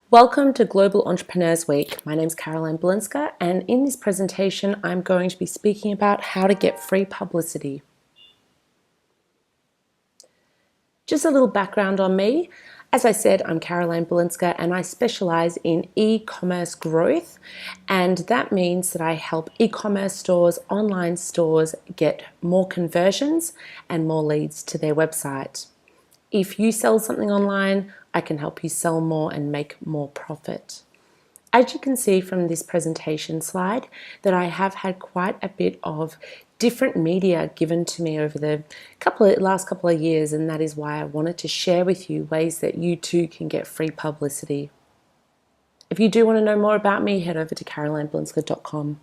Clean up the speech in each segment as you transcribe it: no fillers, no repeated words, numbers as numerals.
Welcome to Global Entrepreneurs Week. My name is Balinska, and in this presentation, I'm going to be speaking about how to get free publicity. Just a little background on me. As I said, I'm Balinska, and I specialize in e-commerce growth, and that means that I help e-commerce stores, online stores get more conversions and more leads to their website. If you sell something online, I can help you sell more and make more profit. As you can see from this presentation slide, that I have had quite a bit of different media given to me over the last couple of years, and that is why I wanted to share with you ways that you too can get free publicity. If you do want to know more about me, head over to carolinebalinska.com.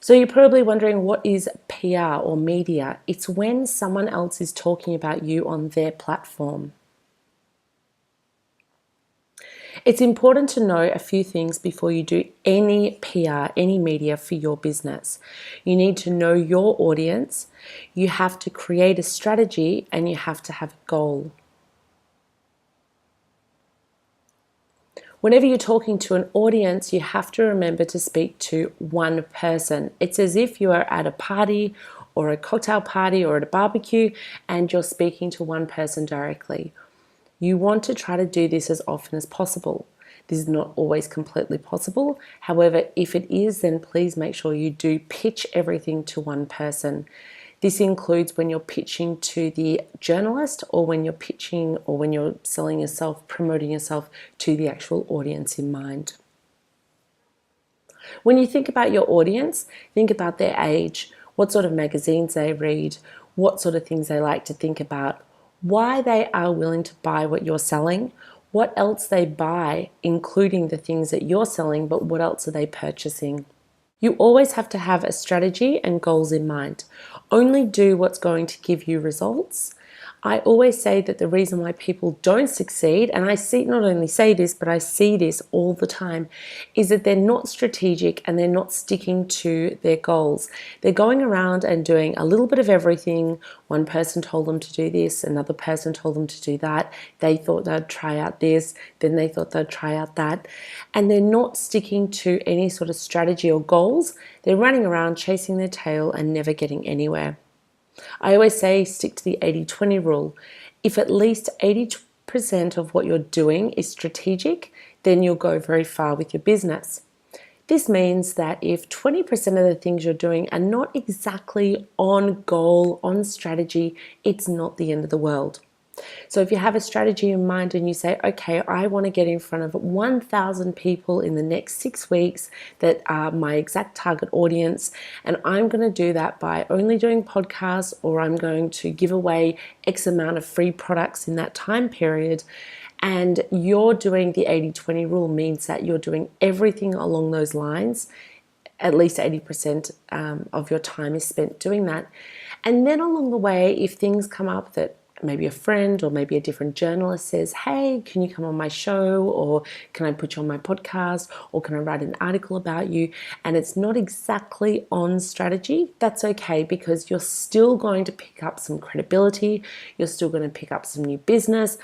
So you're probably wondering, what is PR or media? It's when someone else is talking about you on their platform. It's important to know a few things before you do any PR, any media for your business. You need to know your audience, you have to create a strategy, and you have to have a goal. Whenever you're talking to an audience, you have to remember to speak to one person. It's as if you are at a party or a cocktail party or at a barbecue and you're speaking to one person directly. You want to try to do this as often as possible. This is not always completely possible. However, if it is, then please make sure you do pitch everything to one person. This includes when you're pitching to the journalist, or when you're pitching, or when you're selling yourself, promoting yourself to the actual audience in mind. When you think about your audience, think about their age, what sort of magazines they read, what sort of things they like to think about, why they are willing to buy what you're selling, what else they buy, including the things that you're selling, but what else are they purchasing. You always have to have a strategy and goals in mind. Only do what's going to give you results. I always say that the reason why people don't succeed, and I see, not only say this, but I see this all the time, is that they're not strategic and they're not sticking to their goals. They're going around and doing a little bit of everything. One person told them to do this, another person told them to do that. They thought they'd try out this, then they thought they'd try out that. And they're not sticking to any sort of strategy or goals. They're running around chasing their tail and never getting anywhere. I always say stick to the 80-20 rule. If at least 80% of what you're doing is strategic, then you'll go very far with your business. This means that if 20% of the things you're doing are not exactly on goal, on strategy, it's not the end of the world. So if you have a strategy in mind and you say, okay, I want to get in front of 1,000 people in the next 6 weeks that are my exact target audience, and I'm going to do that by only doing podcasts, or I'm going to give away X amount of free products in that time period, and you're doing the 80-20 rule, means that you're doing everything along those lines. At least 80% of your time is spent doing that. And then along the way, if things come up that maybe a friend or maybe a different journalist says, hey, can you come on my show, or can I put you on my podcast, or can I write an article about you, and it's not exactly on strategy, that's okay, because you're still going to pick up some credibility, you're still going to pick up some new business,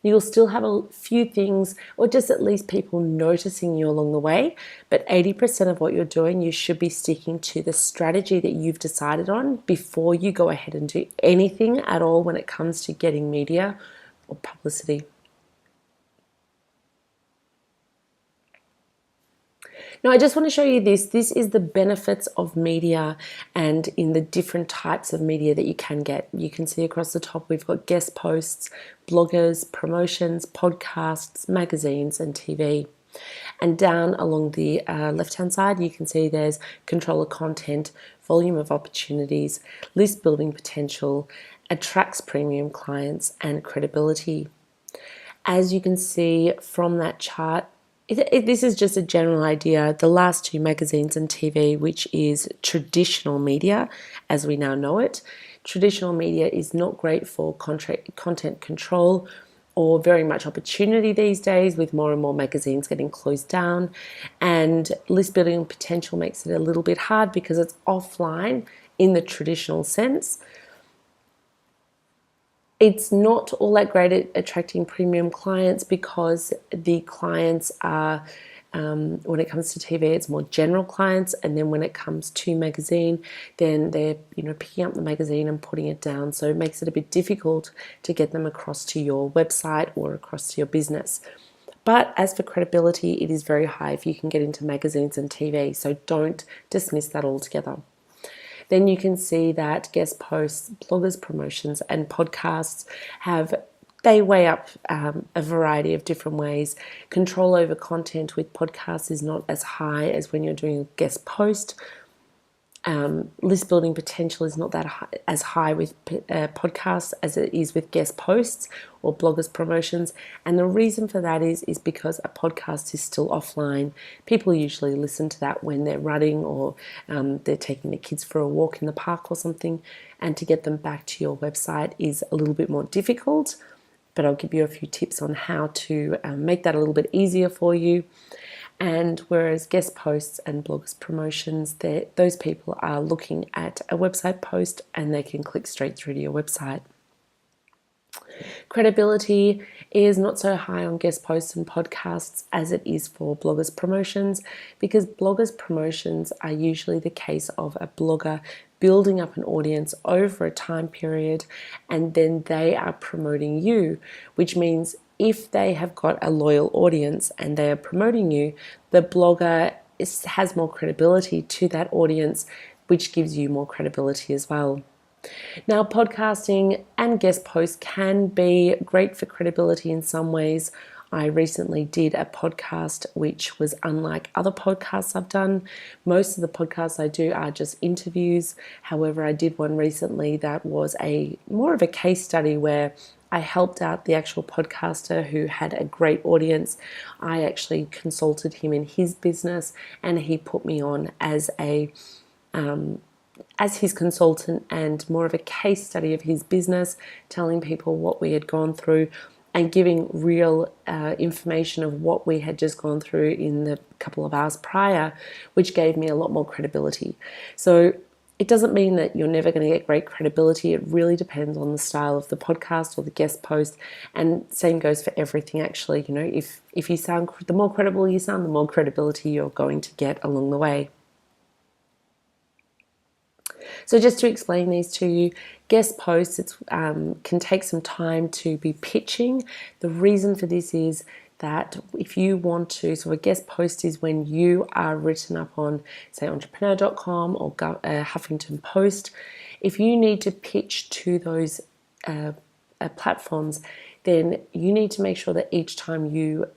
you'll still have a few things, or just at least people noticing you along the way. But 80% of what you're doing, you should be sticking to the strategy that you've decided on before you go ahead and do anything at all when it comes to getting media or publicity. Now, I just want to show you this. This is the benefits of media and in the different types of media that you can get. You can see across the top we've got guest posts, bloggers, promotions, podcasts, magazines, and TV. And down along the left-hand side, you can see there's control of content, volume of opportunities, list building potential, attracts premium clients, and credibility. As you can see from that chart, this is just a general idea. The last two, magazines and TV, which is traditional media as we now know it. Traditional media is not great for content control or very much opportunity these days, with more and more magazines getting closed down, and list building potential makes it a little bit hard because it's offline in the traditional sense. It's not all that great at attracting premium clients because the clients are, when it comes to TV, it's more general clients, and then when it comes to magazine, then they're picking up the magazine and putting it down. So it makes it a bit difficult to get them across to your website or across to your business. But as for credibility, it is very high if you can get into magazines and TV. So don't dismiss that altogether. Then you can see that guest posts, bloggers, promotions, and podcasts they weigh up a variety of different ways. Control over content with podcasts is not as high as when you're doing a guest post. List building potential is not as high with podcasts as it is with guest posts or bloggers promotions, and the reason for that is because a podcast is still offline. People usually listen to that when they're running or they're taking their kids for a walk in the park or something, and to get them back to your website is a little bit more difficult, but I'll give you a few tips on how to make that a little bit easier for you. And whereas guest posts and bloggers promotions, those people are looking at a website post and they can click straight through to your website. Credibility is not so high on guest posts and podcasts as it is for bloggers promotions, because bloggers promotions are usually the case of a blogger building up an audience over a time period, and then they are promoting you, which means if they have got a loyal audience and they are promoting you, the blogger has more credibility to that audience, which gives you more credibility as well. Now, podcasting and guest posts can be great for credibility in some ways. I recently did a podcast which was unlike other podcasts I've done. Most of the podcasts I do are just interviews. However, I did one recently that was more of a case study where I helped out the actual podcaster who had a great audience. I actually consulted him in his business, and he put me on as his consultant and more of a case study of his business, telling people what we had gone through and giving real information of what we had just gone through in the couple of hours prior, which gave me a lot more credibility. So it doesn't mean that you're never going to get great credibility. It really depends on the style of the podcast or the guest post, and same goes for everything actually. If you sound, the more credible you sound, the more credibility you're going to get along the way. So just to explain these to you, guest posts can take some time to be pitching. The reason for this is that if you want to, so a guest post is when you are written up on, say, entrepreneur.com or Huffington Post. If you need to pitch to those platforms, then you need to make sure that each time you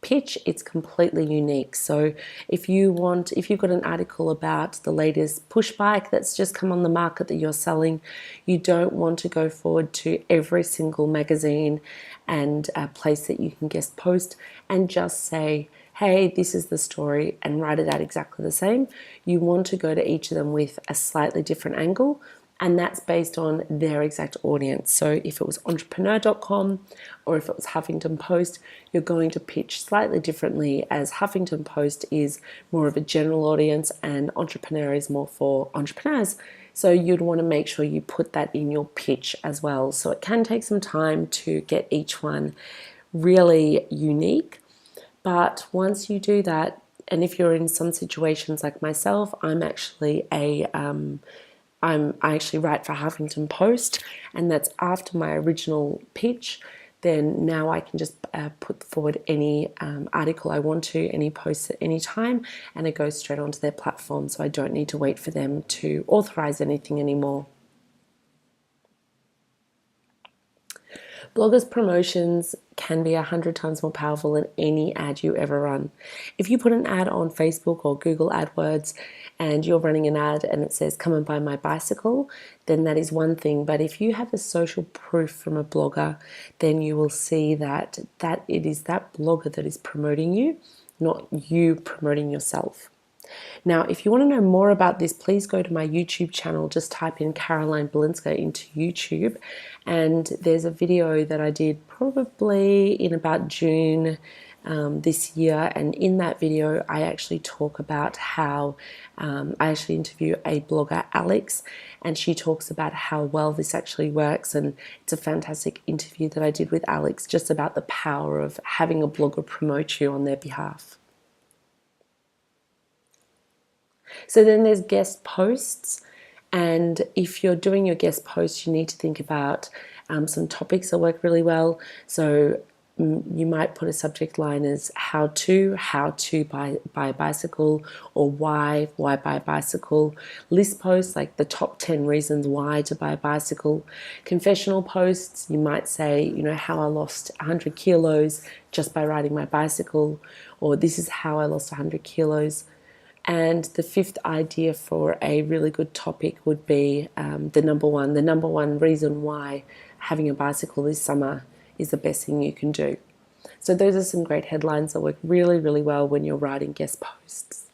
pitch, it's completely unique. So if you've got an article about the latest push bike that's just come on the market that you're selling, you don't want to go forward to every single magazine and place that you can guest post and just say, hey, this is the story, and write it out exactly the same. You want to go to each of them with a slightly different angle, and that's based on their exact audience. So if it was entrepreneur.com or if it was Huffington Post, you're going to pitch slightly differently, as Huffington Post is more of a general audience and Entrepreneur is more for entrepreneurs. So you'd want to make sure you put that in your pitch as well. So it can take some time to get each one really unique. But once you do that, and if you're in some situations like myself, I actually write for Huffington Post, and that's after my original pitch. Then now I can just put forward any article I want to, any post at any time, and it goes straight onto their platform, so I don't need to wait for them to authorize anything anymore. Bloggers promotions can be 100 times more powerful than any ad you ever run. If you put an ad on Facebook or Google AdWords and you're running an ad and it says, come and buy my bicycle, then that is one thing. But if you have a social proof from a blogger, then you will see that it is that blogger that is promoting you, not you promoting yourself. Now, if you want to know more about this, please go to my YouTube channel. Just type in Caroline Balinska into YouTube, and there's a video that I did probably in about June this year, and in that video I actually talk about how I actually interview a blogger, Alex, and she talks about how well this actually works, and it's a fantastic interview that I did with Alex just about the power of having a blogger promote you on their behalf. So then there's guest posts, and if you're doing your guest posts, you need to think about some topics that work really well. So you might put a subject line as how to buy a bicycle, or why buy a bicycle. List posts like the top 10 reasons why to buy a bicycle. Confessional posts, you might say, how I lost 100 kilos just by riding my bicycle, or this is how I lost 100 kilos. And the fifth idea for a really good topic would be the number one reason why having a bicycle this summer is the best thing you can do. So those are some great headlines that work really, really well when you're writing guest posts.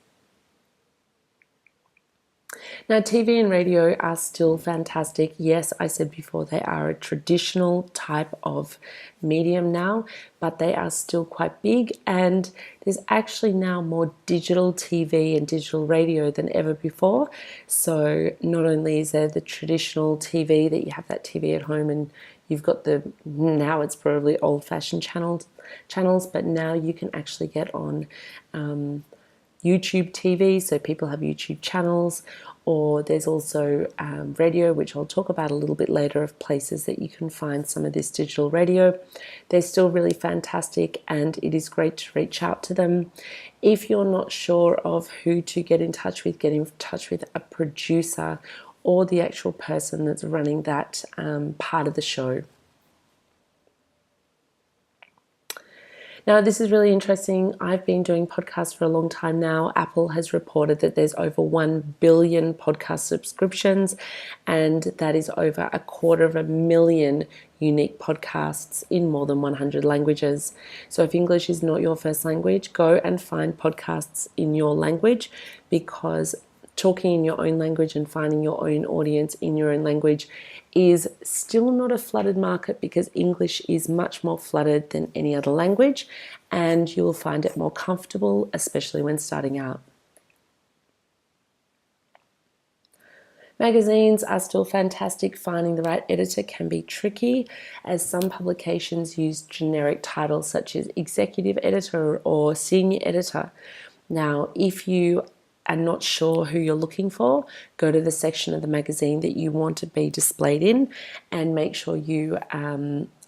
Now, TV and radio are still fantastic. Yes, I said before they are a traditional type of medium now, but they are still quite big, and there's actually now more digital TV and digital radio than ever before. So not only is there the traditional TV that you have that TV at home and you've got now it's probably old-fashioned channels, but now you can actually get on YouTube TV, so people have YouTube channels, or there's also radio, which I'll talk about a little bit later, of places that you can find some of this digital radio. They're still really fantastic, and it is great to reach out to them. If you're not sure of who to get in touch with a producer or the actual person that's running that part of the show. Now, this is really interesting. I've been doing podcasts for a long time now. Apple has reported that there's over 1 billion podcast subscriptions, and that is over 250,000 unique podcasts in more than 100 languages. So if English is not your first language, go and find podcasts in your language, because talking in your own language and finding your own audience in your own language is still not a flooded market, because English is much more flooded than any other language, and you'll find it more comfortable, especially when starting out. Magazines are still fantastic. Finding the right editor can be tricky, as some publications use generic titles such as executive editor or senior editor. Now, if you are not sure who you're looking for, go to the section of the magazine that you want to be displayed in, and make sure you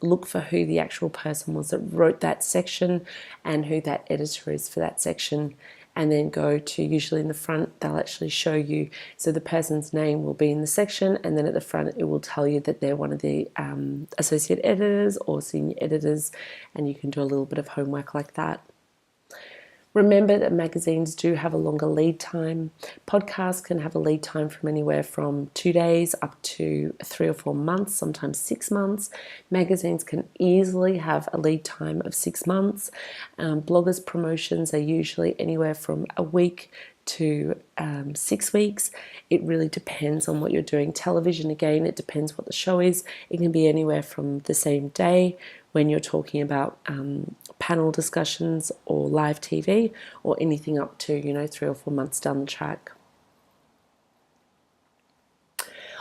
look for who the actual person was that wrote that section and who that editor is for that section. And then go to, usually in the front, they'll actually show you, so the person's name will be in the section, and then at the front it will tell you that they're one of the associate editors or senior editors, and you can do a little bit of homework like that. Remember that magazines do have a longer lead time. Podcasts can have a lead time from anywhere from 2 days up to 3 or 4 months, sometimes 6 months. Magazines can easily have a lead time of 6 months. Bloggers' promotions are usually anywhere from a week to 6 weeks. It really depends on what you're doing. Television, again, it depends what the show is. It can be anywhere from the same day when you're talking about panel discussions or live TV, or anything up to 3 or 4 months down the track.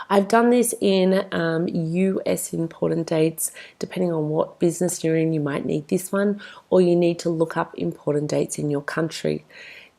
I've done this in US important dates. Depending on what business you're in, you might need this one, or you need to look up important dates in your country.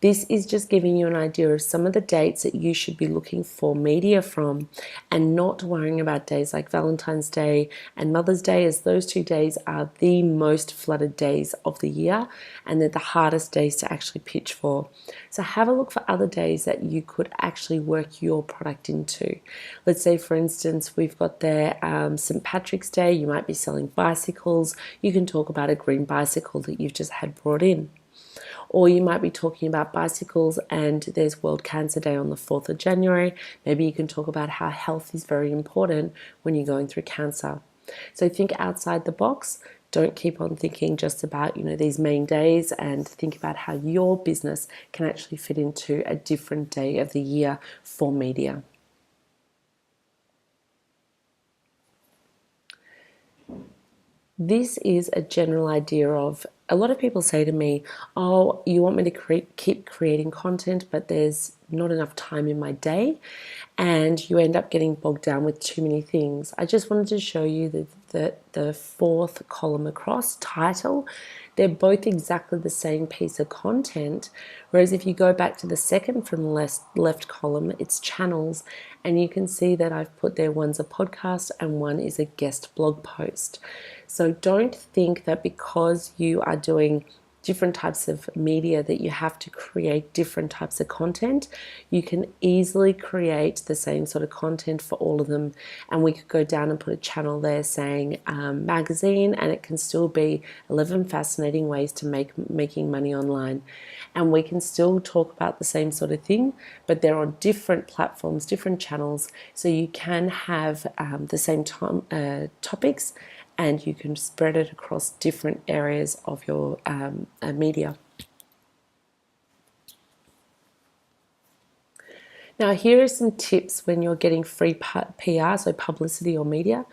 This is just giving you an idea of some of the dates that you should be looking for media from, and not worrying about days like Valentine's Day and Mother's Day, as those 2 days are the most flooded days of the year, and they're the hardest days to actually pitch for. So have a look for other days that you could actually work your product into. Let's say, for instance, we've got there St. Patrick's Day. You might be selling bicycles. You can talk about a green bicycle that you've just had brought in. Or you might be talking about bicycles and there's World Cancer Day on the 4th of January. Maybe you can talk about how health is very important when you're going through cancer. So think outside the box. Don't keep on thinking just about, these main days, and think about how your business can actually fit into a different day of the year for media. This is a general idea of, a lot of people say to me, oh, you want me to keep creating content, but there's not enough time in my day, and you end up getting bogged down with too many things. I just wanted to show you the fourth column across, title. They're both exactly the same piece of content, whereas if you go back to the second from the left column, it's channels, and you can see that I've put there, one's a podcast and one is a guest blog post. So don't think that because you are doing different types of media that you have to create different types of content. You can easily create the same sort of content for all of them, and we could go down and put a channel there saying magazine, and it can still be 11 fascinating ways to making money online, and we can still talk about the same sort of thing, but they're on different platforms, different channels, so you can have the same topics, and you can spread it across different areas of your media. Now, here are some tips when you're getting free PR, so publicity or media.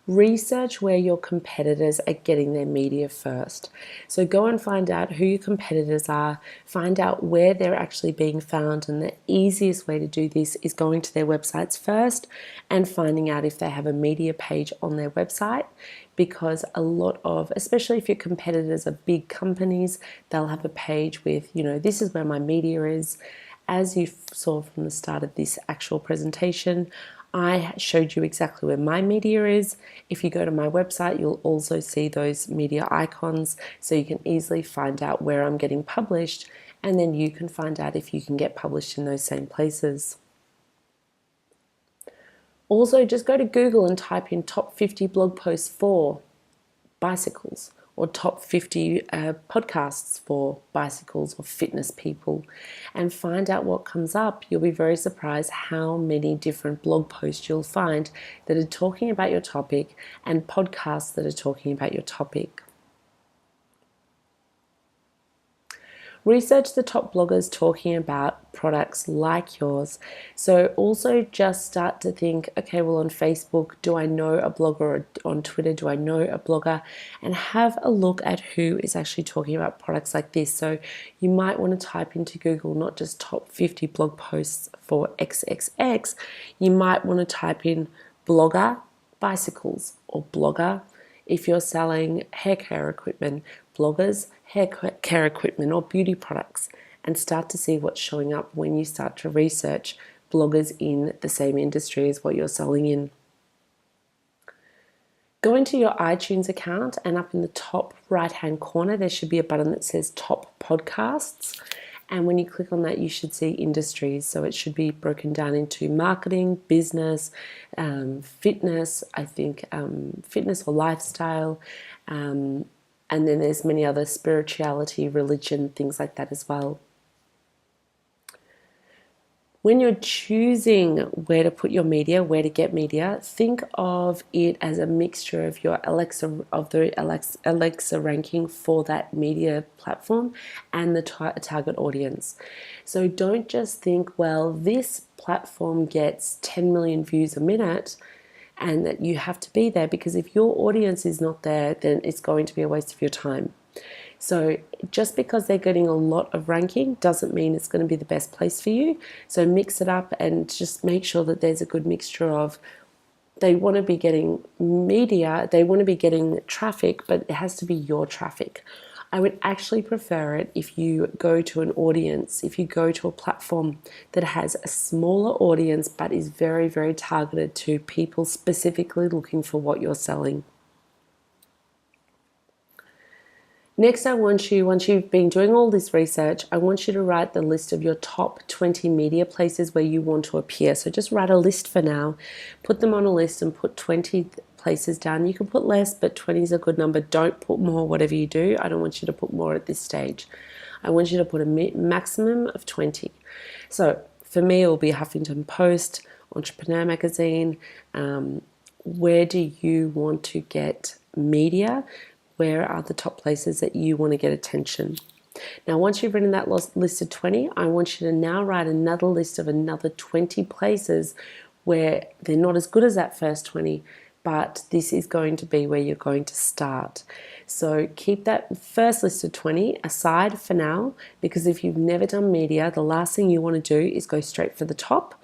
Research where your competitors are getting their media first. So go and find out who your competitors are, find out where they're actually being found, and the easiest way to do this is going to their websites first and finding out if they have a media page on their website, because a lot of, especially if your competitors are big companies, they'll have a page with, this is where my media is. As you saw from the start of this actual presentation, I showed you exactly where my media is. If you go to my website, you'll also see those media icons, so you can easily find out where I'm getting published, and then you can find out if you can get published in those same places. Also, just go to Google and type in top 50 blog posts for bicycles, or top 50 podcasts for bicycles or fitness people, and find out what comes up. You'll be very surprised how many different blog posts you'll find that are talking about your topic, and podcasts that are talking about your topic. Research the top bloggers talking about products like yours. So also just start to think, okay, well, on Facebook, do I know a blogger? Or on Twitter, do I know a blogger? And have a look at who is actually talking about products like this. So you might want to type into Google not just top 50 blog posts for XXX. You might want to type in blogger bicycles, or blogger if you're selling hair care equipment, bloggers, hair care equipment, or beauty products, and start to see what's showing up when you start to research bloggers in the same industry as what you're selling in. Go into your iTunes account, and up in the top right-hand corner, there should be a button that says Top Podcasts. And when you click on that, you should see industries. So it should be broken down into marketing, business, fitness, I think fitness or lifestyle. And then there's many other, spirituality, religion, things like that as well. When you're choosing where to put your media, where to get media, think of it as a mixture of your Alexa ranking for that media platform and the target audience. So don't just think, well, this platform gets 10 million views a minute and that you have to be there, because if your audience is not there, then it's going to be a waste of your time. So just because they're getting a lot of ranking doesn't mean it's going to be the best place for you. So mix it up and just make sure that there's a good mixture of, they want to be getting media, they want to be getting traffic, but it has to be your traffic. I would actually prefer it if you go to an audience, if you go to a platform that has a smaller audience but is very, very targeted to people specifically looking for what you're selling. Next, I want you, once you've been doing all this research, I want you to write the list of your top 20 media places where you want to appear. So just write a list for now, put them on a list and put 20 places down. You can put less, but 20 is a good number. Don't put more, whatever you do. I don't want you to put more at this stage. I want you to put a maximum of 20. So for me, it will be Huffington Post, Entrepreneur Magazine. Where do you want to get media? Where are the top places that you want to get attention? Now, once you've written that list of 20, I want you to now write another list of another 20 places where they're not as good as that first 20, but this is going to be where you're going to start. So keep that first list of 20 aside for now, because if you've never done media, the last thing you want to do is go straight for the top,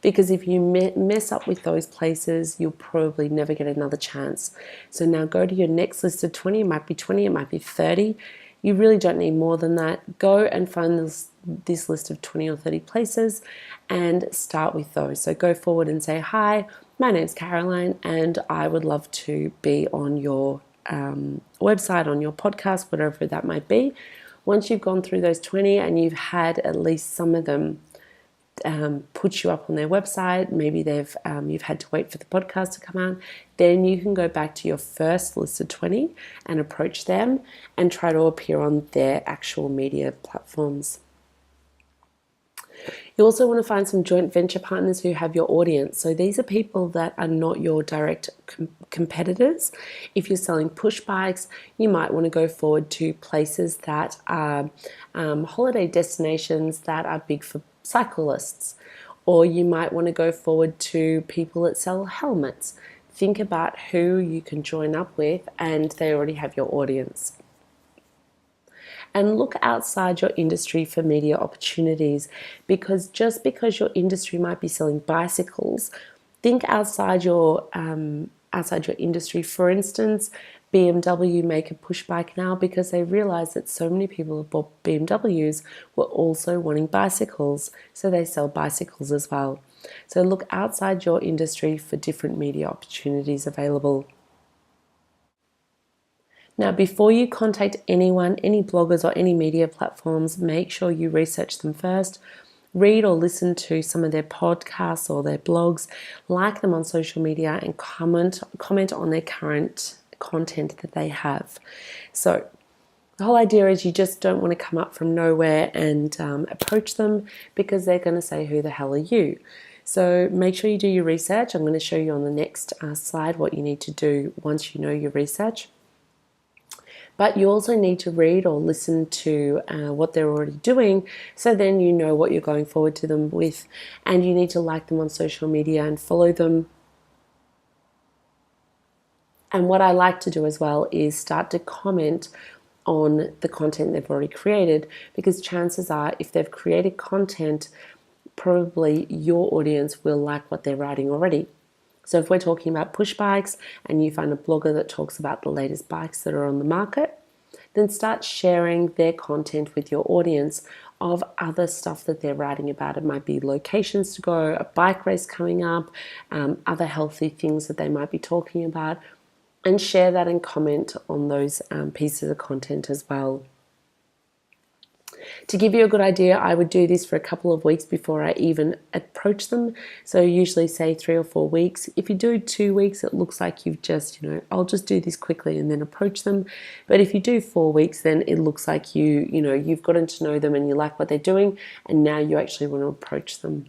because if you mess up with those places, you'll probably never get another chance. So now go to your next list of 20. It might be 20, it might be 30. You really don't need more than that. Go and find this list of 20 or 30 places and start with those. So go forward and say, hi, my name's Caroline, and I would love to be on your website, on your podcast, whatever that might be. Once you've gone through those 20 and you've had at least some of them put you up on their website, maybe you've had to wait for the podcast to come out, then you can go back to your first list of 20 and approach them and try to appear on their actual media platforms. You also want to find some joint venture partners who have your audience. So these are people that are not your direct competitors. If you're selling push bikes, you might want to go forward to places that are holiday destinations that are big for cyclists. Or you might want to go forward to people that sell helmets. Think about who you can join up with and they already have your audience. And look outside your industry for media opportunities, because just because your industry might be selling bicycles, think outside your industry. For instance, BMW make a push bike now because they realize that so many people who bought BMWs were also wanting bicycles, so they sell bicycles as well. So look outside your industry for different media opportunities available. Now, before you contact anyone, any bloggers or any media platforms, make sure you research them first. Read or listen to some of their podcasts or their blogs, like them on social media, and comment on their current content that they have. So the whole idea is you just don't want to come up from nowhere and approach them, because they're going to say, who the hell are you? So make sure you do your research. I'm going to show you on the next slide what you need to do once you know your research. But you also need to read or listen to what they're already doing, so then you know what you're going forward to them with, and you need to like them on social media and follow them. And what I like to do as well is start to comment on the content they've already created, because chances are if they've created content, probably your audience will like what they're writing already. So if we're talking about push bikes and you find a blogger that talks about the latest bikes that are on the market, then start sharing their content with your audience of other stuff that they're writing about. It might be locations to go, a bike race coming up, other healthy things that they might be talking about, and share that and comment on those pieces of content as well. To give you a good idea, I would do this for a couple of weeks before I even approach them. So usually say 3 or 4 weeks. If you do 2 weeks, it looks like you've just, I'll just do this quickly and then approach them. But if you do 4 weeks, then it looks like you've gotten to know them and you like what they're doing, and now you actually want to approach them.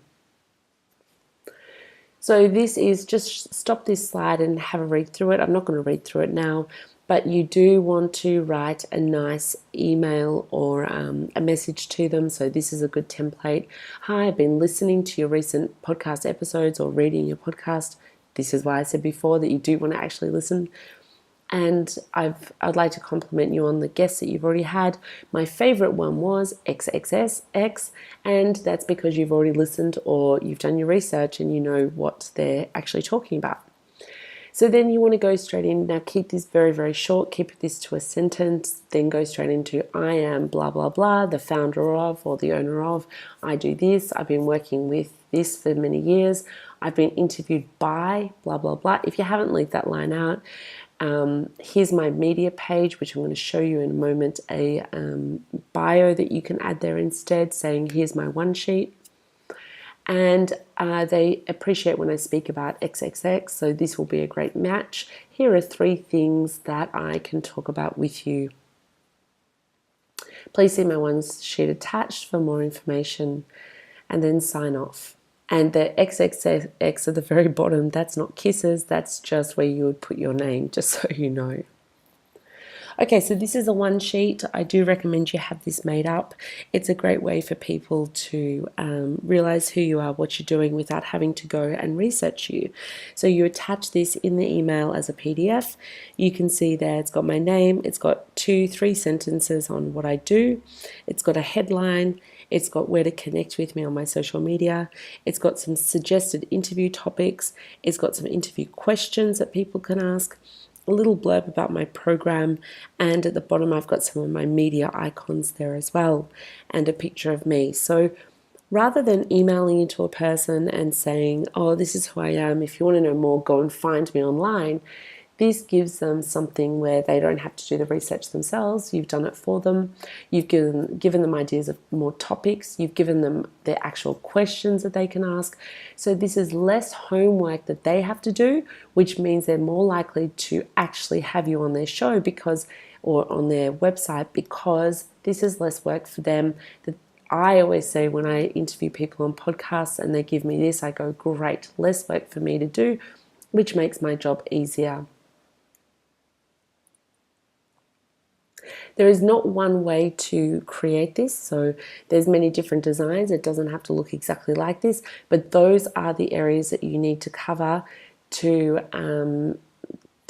So this is, just stop this slide and have a read through it. I'm not going to read through it now, but you do want to write a nice email or a message to them. So this is a good template. Hi, I've been listening to your recent podcast episodes or reading your podcast. This is why I said before that you do want to actually listen. And I'd like to compliment you on the guests that you've already had. My favorite one was XXSX, and that's because you've already listened or you've done your research and you know what they're actually talking about. So then you want to go straight in. Now keep this very, very short. Keep this to a sentence. Then go straight into, I am blah, blah, blah, the founder of or the owner of. I do this. I've been working with this for many years. I've been interviewed by blah, blah, blah. If you haven't, leave that line out. Here's my media page, which I'm going to show you in a moment, a bio that you can add there instead, saying here's my one sheet. And they appreciate when I speak about XXX, so this will be a great match. Here are 3 things that I can talk about with you. Please see my one sheet attached for more information, and then sign off. And the XXX at the very bottom, that's not kisses, that's just where you would put your name, just so you know. Okay, so this is a one sheet. I do recommend you have this made up. It's a great way for people to realize who you are, what you're doing without having to go and research you. So you attach this in the email as a PDF. You can see there it's got my name, it's got 2-3 sentences on what I do, it's got a headline, it's got where to connect with me on my social media, it's got some suggested interview topics, it's got some interview questions that people can ask, a little blurb about my program, and at the bottom I've got some of my media icons there as well, and a picture of me. So rather than emailing into a person and saying, oh, this is who I am, if you want to know more, go and find me online, this gives them something where they don't have to do the research themselves. You've done it for them. You've given them ideas of more topics. You've given them the actual questions that they can ask. So this is less homework that they have to do, which means they're more likely to actually have you on their show or on their website, because this is less work for them. I always say when I interview people on podcasts and they give me this, I go, great, less work for me to do, which makes my job easier. There is not one way to create this, so there's many different designs. It doesn't have to look exactly like this, but those are the areas that you need to cover to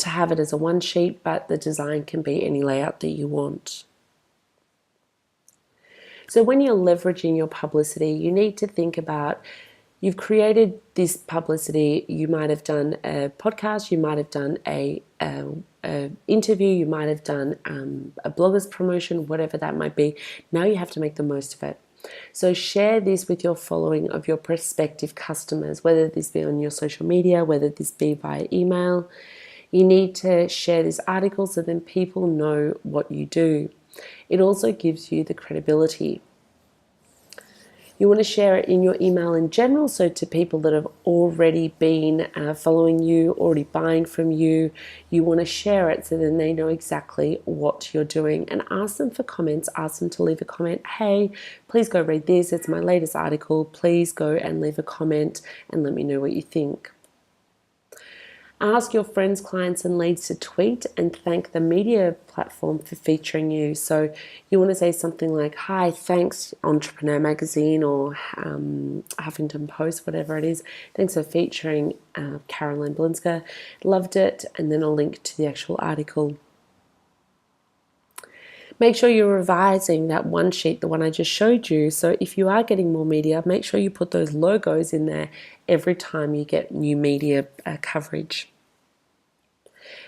have it as a one sheet, but the design can be any layout that you want. So when you're leveraging your publicity, you need to think about, you've created this publicity, you might have done a podcast, you might have done a interview, you might have done a blogger's promotion, whatever that might be. Now you have to make the most of it. So share this with your following of your prospective customers, whether this be on your social media, whether this be via email. You need to share this article so then people know what you do. It also gives you the credibility. You want to share it in your email in general, so to people that have already been following you, already buying from you. You want to share it so then they know exactly what you're doing, and ask them for comments. Ask them to leave a comment. Hey, please go read this. It's my latest article. Please go and leave a comment and let me know what you think. Ask your friends, clients, and leads to tweet and thank the media platform for featuring you. So you want to say something like, hi, thanks Entrepreneur Magazine or Huffington Post, whatever it is. Thanks for featuring Caroline Balinska. Loved it. And then a link to the actual article. Make sure you're revising that one sheet, the one I just showed you. So if you are getting more media, make sure you put those logos in there every time you get new media coverage.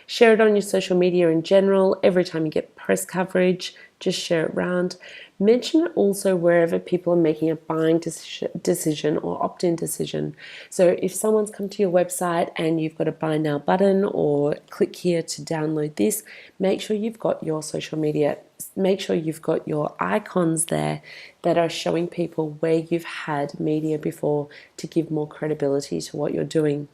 Share it on your social media in general. Every time you get press coverage, just share it around. Mention it also wherever people are making a buying decision or opt-in decision. So if someone's come to your website and you've got a buy now button or click here to download this, make sure you've got your social media. Make sure you've got your icons there that are showing people where you've had media before to give more credibility to what you're doing.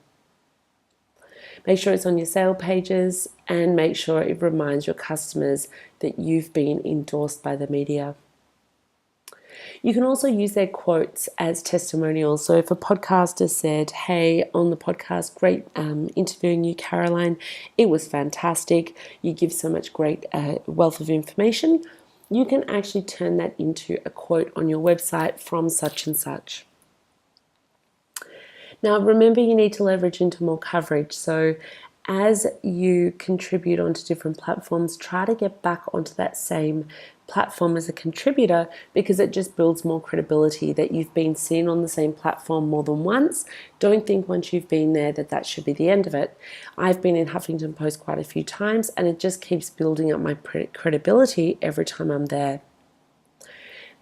Make sure it's on your sale pages and make sure it reminds your customers that you've been endorsed by the media. You can also use their quotes as testimonials. So if a podcaster said, hey, on the podcast, great interviewing you, Caroline. It was fantastic. You give so much great wealth of information. You can actually turn that into a quote on your website from such and such. Now, remember, you need to leverage into more coverage. So as you contribute onto different platforms, try to get back onto that same platform as a contributor, because it just builds more credibility that you've been seen on the same platform more than once. Don't think once you've been there that should be the end of it. I've been in Huffington Post quite a few times and it just keeps building up my credibility every time I'm there.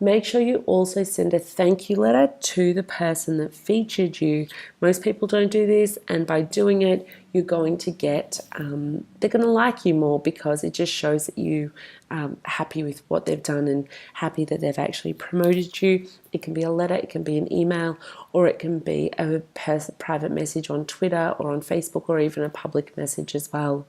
Make sure you also send a thank you letter to the person that featured you. Most people don't do this, and by doing it, you're going to get, they're going to like you more, because it just shows that you are happy with what they've done and happy that they've actually promoted you. It can be a letter, it can be an email, or it can be a private message on Twitter or on Facebook, or even a public message as well.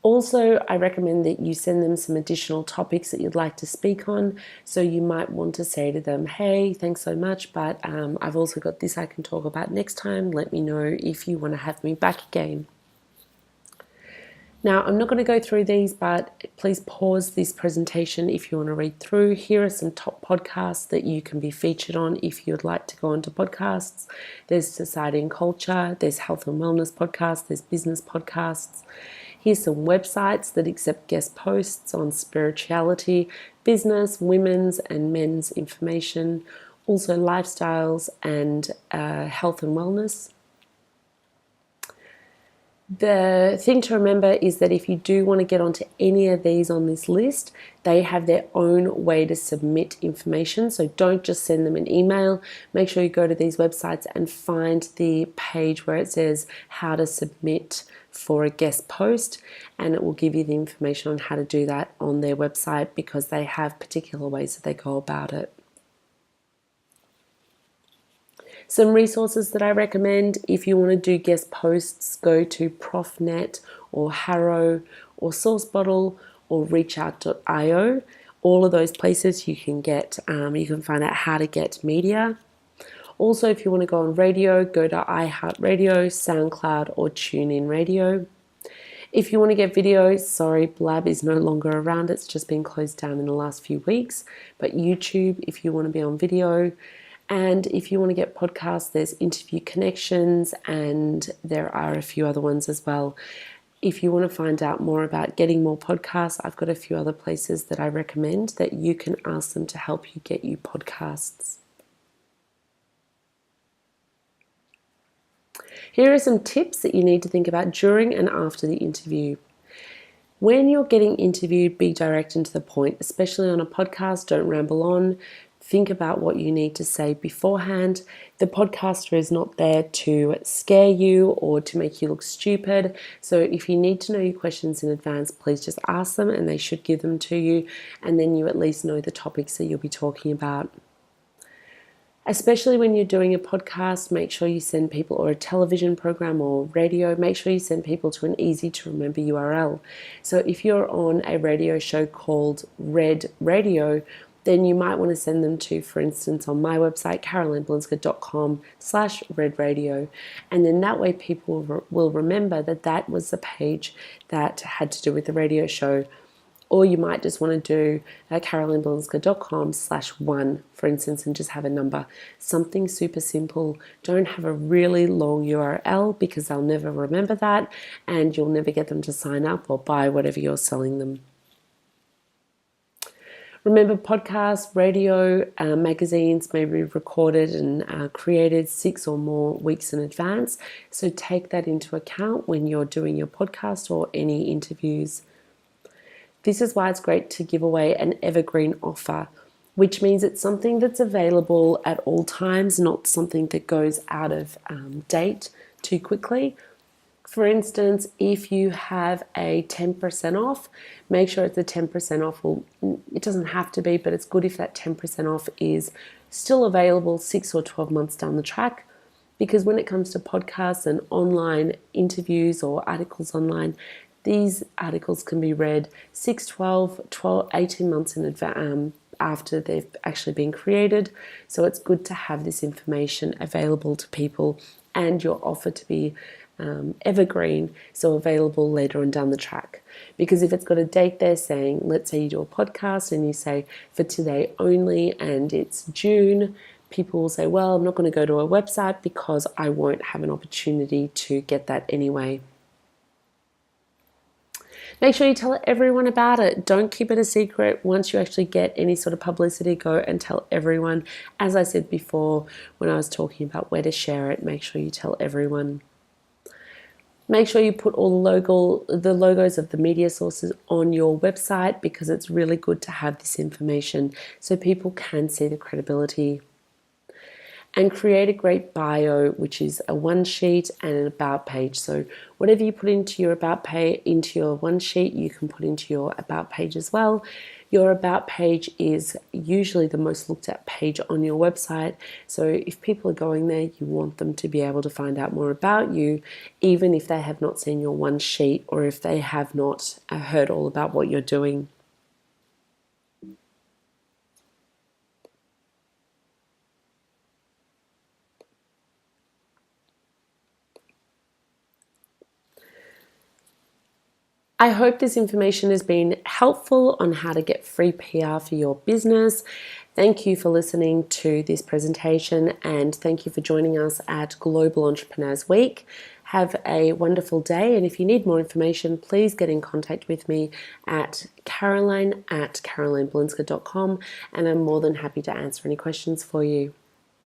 Also, I recommend that you send them some additional topics that you'd like to speak on. So you might want to say to them, hey, thanks so much, but I've also got this I can talk about next time. Let me know if you want to have me back again. Now, I'm not going to go through these, but please pause this presentation if you want to read through. Here are some top podcasts that you can be featured on if you'd like to go into podcasts. There's Society and Culture, there's Health and Wellness podcasts, there's business podcasts. Here's some websites that accept guest posts on spirituality, business, women's and men's information, also lifestyles and health and wellness. The thing to remember is that if you do want to get onto any of these on this list, they have their own way to submit information. So don't just send them an email. Make sure you go to these websites and find the page where it says how to submit for a guest post, and it will give you the information on how to do that on their website because they have particular ways that they go about it. Some resources that I recommend if you want to do guest posts, go to ProfNet or Harrow or SourceBottle or reachout.io. All of those places you can find out how to get media. Also, if you want to go on radio, go to iHeartRadio, SoundCloud or TuneIn Radio. If you want to get video, sorry, Blab is no longer around. It's just been closed down in the last few weeks. But YouTube, if you want to be on video. And if you want to get podcasts, there's Interview Connections, and there are a few other ones as well. If you want to find out more about getting more podcasts, I've got a few other places that I recommend that you can ask them to help you get you podcasts. Here are some tips that you need to think about during and after the interview. When you're getting interviewed, be direct and to the point, especially on a podcast. Don't ramble on. Think about what you need to say beforehand. The podcaster is not there to scare you or to make you look stupid. So if you need to know your questions in advance, please just ask them and they should give them to you. And then you at least know the topics that you'll be talking about. Especially when you're doing a podcast, make sure you send people, or a television program or radio, make sure you send people to an easy to remember URL. So if you're on a radio show called Red Radio, then you might want to send them to, for instance, on my website, carolinebalinska.com/redradio. And then that way people will remember that that was the page that had to do with the radio show. Or you might just want to do carolinebalinska.com/1, for instance, and just have a number. Something super simple. Don't have a really long URL because they'll never remember that and you'll never get them to sign up or buy whatever you're selling them. Remember, podcasts, radio, magazines may be recorded and created 6 or more weeks in advance. So take that into account when you're doing your podcast or any interviews. This is why it's great to give away an evergreen offer, which means it's something that's available at all times, not something that goes out of date too quickly. For instance, if you have a 10% off, make sure it's a 10% off. Well, it doesn't have to be, but it's good if that 10% off is still available 6 or 12 months down the track. Because when it comes to podcasts and online interviews or articles online, these articles can be read 6, 12, 18 months in advance after they've actually been created. So it's good to have this information available to people and your offer to be evergreen, so available later on down the track. Because if it's got a date there saying, let's say you do a podcast and you say for today only and it's June, people will say, well, I'm not going to go to a website because I won't have an opportunity to get that anyway. Make sure you tell everyone about it. Don't keep it a secret. Once you actually get any sort of publicity, go and tell everyone. As I said before, when I was talking about where to share it, make sure you tell everyone. Make sure you put all the logos of the media sources on your website because it's really good to have this information so people can see the credibility. And create a great bio, which is a one sheet and an about page. So whatever you put into your about page, into your one sheet, you can put into your about page as well. Your about page is usually the most looked at page on your website. So if people are going there, you want them to be able to find out more about you, even if they have not seen your one sheet or if they have not heard all about what you're doing. I hope this information has been helpful on how to get free PR for your business. Thank you for listening to this presentation, and thank you for joining us at Global Entrepreneurs Week. Have a wonderful day, and if you need more information, please get in contact with me at caroline@carolinebalinska.com, and I'm more than happy to answer any questions for you.